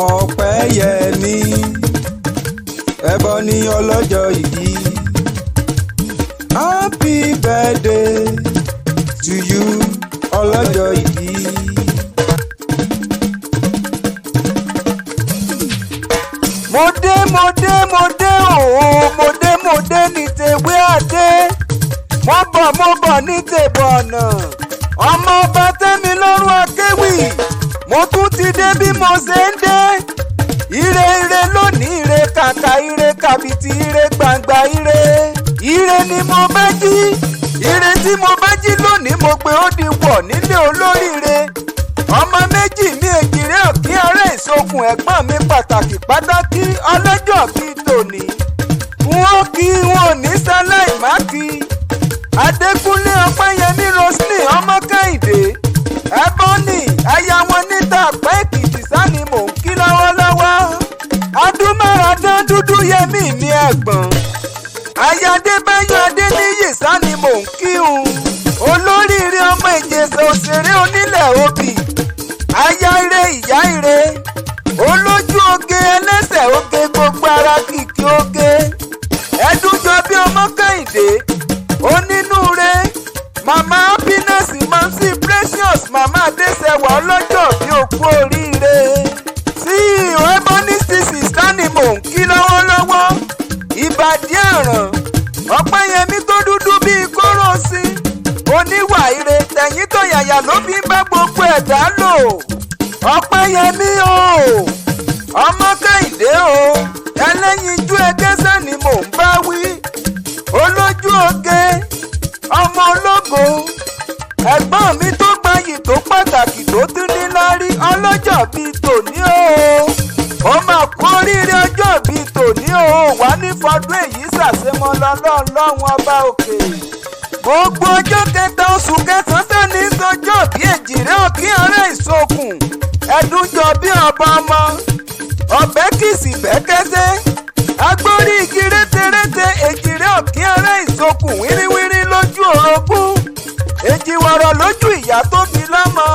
Opeyemi Eboni ọlọ́jọ́ ìbí. Happy birthday to you ọlọ́jọ́ ìbí. Mo dé ní tèwé àdé. Mo bọ̀ ní tèbọ̀ ọ̀nà. Ọmọ ọba tẹ́mi lọ́rùn akéwì. Mo tún ti dé bí mo ṣe ń dé. Ire lónìí, ire kàkà, ire kàbìtì, ire gbangba, ire ni mo bá jí. Ire tí mo bá jí lónìí mo gbé ó di wọ̀ nílé olóríire. Ọmọ méjì mi èjìrè òkín ará ìsokùn ẹ̀gbọ́n mi pàtàkì ọlọ́jọ́ bíi tòní. Wọ́n kí wọn ò ní sáláì má kí. Adekunle Opeyemi Roslyn ọmọ Kehinde Eboni aya wọn níta àpẹ́ Èkìtì sani mò ń kí lọ́wọ́lọ́wọ́. Adúmáradán dúdú yẹmí mi ẹ̀gbọ́n. Aya Adébáyọ̀ Adéníyì sani mò ń kí un. Olóríire ọmọ Ìjẹ̀ṣà òṣèré onílẹ̀ obì. Aya ire ìyá ire. Olójú oge ẹlẹ́sẹ̀ oge gbogbo ara kìkì oge. Ẹdúnjọ bí ọmọ Kehinde. Onínúure. Màmá happiness Mamsi Precious Màmá Adéṣẹwà ọlọ́jọ́ bí òkú oríire. CEO Eboni sani mò ń kí lọ́wọ́lọ́wọ́. Ìbàdí àràn. Opeyemi tó dúdú bíi kóró sí. Oníwà ire tẹ̀yìn tó yàyà ló fi ń bá gbogbo ẹ̀dá lò. Opeyemi o ọmọ Kehinde o ẹlẹ́yinjú ẹgẹ́sẹ̀ ni mò ń bá wí. Olójú oge ọmọ ológo ẹ̀gbọ́n mi tó gbayì tó pàtàkì tó tún ní lárí ọlọ́jọ́ bíi tòní o. Ó máa kú oríire ọjọ́ bíi tòní o. Wà ní fọdún èyí ṣàṣemọ lọ́lọ́run ọba òkè. Gbogbo ọjọ́ kẹta oṣù kẹsàn-án sẹ́ni sọjọ́ bí èjìrè òkín ará ìsokùn. Ẹ̀dúnjọ bí ọba ọmọ. Ọ̀bẹ kìsì bẹ́kẹ́sẹ́. Agbórí igi rétérété èjìrè òkín ará ìsokùn wíríwírí lójú orogún. Èjìwọ̀rọ̀ lójú ìyá tó fi lọ́mọ.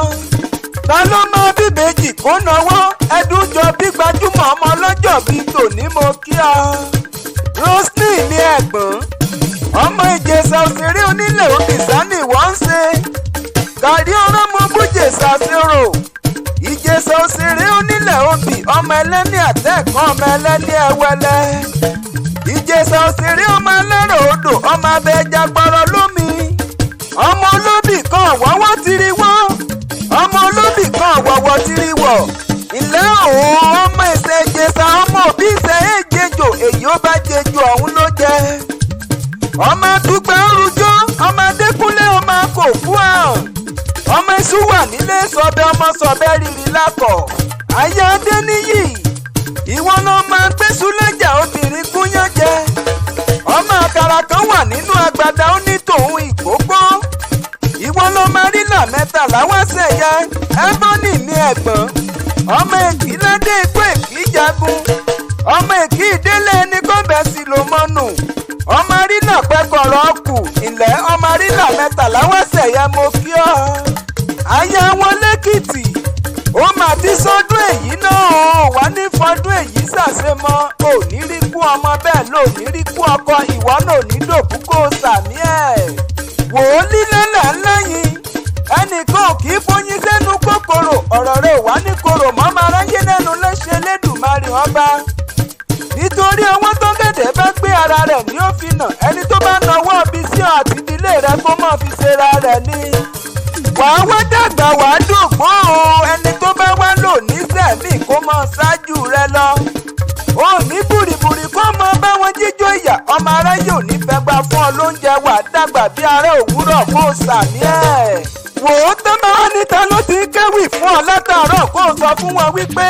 Ta ló mọ bíbejì kó náwó? Ẹ̀dúnjọ bí gbajúmọ̀ ọmọ ọlọ́jọ́ bíi tòní mo kí ọ. Roslyn ni ẹ̀gbọ́n. Ọmọ Ìjẹ̀ṣà òṣèré onílẹ̀ obì sani wọ́n ń ṣe. Gàrí ọlọ́mọ bújẹ̀ṣà ṣèrò. Ìjẹ̀ṣà òṣèré onílẹ̀ obì ọmọ ẹlẹ́ni àtẹ̀kọ́ ọmọ ẹlẹ́ni ẹwẹ́lẹ́. Ìjẹ̀ṣà òṣèré ọmọ ẹlẹ́rọ̀ odò ọmọ abẹ́jà gbọ́rọ̀ lómi. Ọmọ olóbì kan wọ́wọ́ tiri wọ́. Ọmọ olóbì kan wọ̀wọ̀ tiri wọ̀. Ilé òun ọmọ ìṣe Ìjẹ̀ṣà ọmọ òbí ìṣe èjèjò èyí ó bá jẹjò ọ̀hún ló jẹ́. Ọmọ dúpẹ́ orújọ́ ọmọ Adékúnlé ọmọ kò fún àrùn. Ọmọ iṣu wà nílé sọbẹ ọmọ sọbẹ rírì lákọ̀. Aya Adéníyì ìwọ ló máa gbésù lẹ́jà obìnrin gúnyán jẹ. Ọmọ àkàrà kan wà nínú agbada ó ní tòun ìkókó. Ìwọ ló máa rí là mẹ́tàlá wá sẹ̀yẹ. Eboni mi ẹ̀gbọ́n. Ọmọ èkì ládé ikú èkì jagun. Ọmọ èkì ìdílé ẹni kò bẹ̀ sí ló mọ́nù. Ọmọ arílà pẹ́kọ̀rọ̀ kù ilẹ̀ ọmọ arílà mẹ́tàlá wá sẹ̀yẹ mo kí ọ. Aya wọn lẹ́kìtì. Ó mà ti sọdún èyí náà o. Wà ní fọdún èyí ṣàṣemọ. Ò ní rí kú ọmọ bẹ́ẹ̀ ló ní rí kú ọkọ ìwọ náà ní dòkú kó sàmí ẹ̀. Wò ó lílẹ́lẹ̀ ńlẹ́yìn. Ẹnìkan ò kì í fóyin sẹ́nu kòkòrò. Ọ̀rọ̀ rẹ̀ wà ní korò mọ́ máa ráyé lẹ́nu léṣe lédùmarè ọba. Nítorí owó tó gẹ̀dẹ̀ bá gbé ara rẹ̀ ni ó fi nà. Ẹni tó bá nawọ́ bí sí ọ àti ìdílé rẹ̀ kó mọ̀ fi ṣera rẹ̀ ni. Wàá wá dàgbà wàá dògbò o. Ẹni tó bá wá lò ní sẹ́mi kó mọ̀ ṣáájú rẹ lọ. Ó ní bùrìbùrì kó mọ báwọn jíjó ìyà. Ọmọ aráyé ò ní fẹ́ gbà fún ọ lóúnjẹ wàá dàgbà bí ará òwúrọ̀ kó sàmí ẹ̀. Wò ó tó bá wá níta ló ti kéwì fún ọ látàárọ̀ kó sọ fún wọn wípé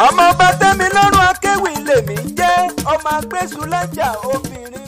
ọmọ ọba tẹ́mi lọ́rùn akéwì lèmi jẹ́ ọmọ agbésùlẹ́jà obìnrin.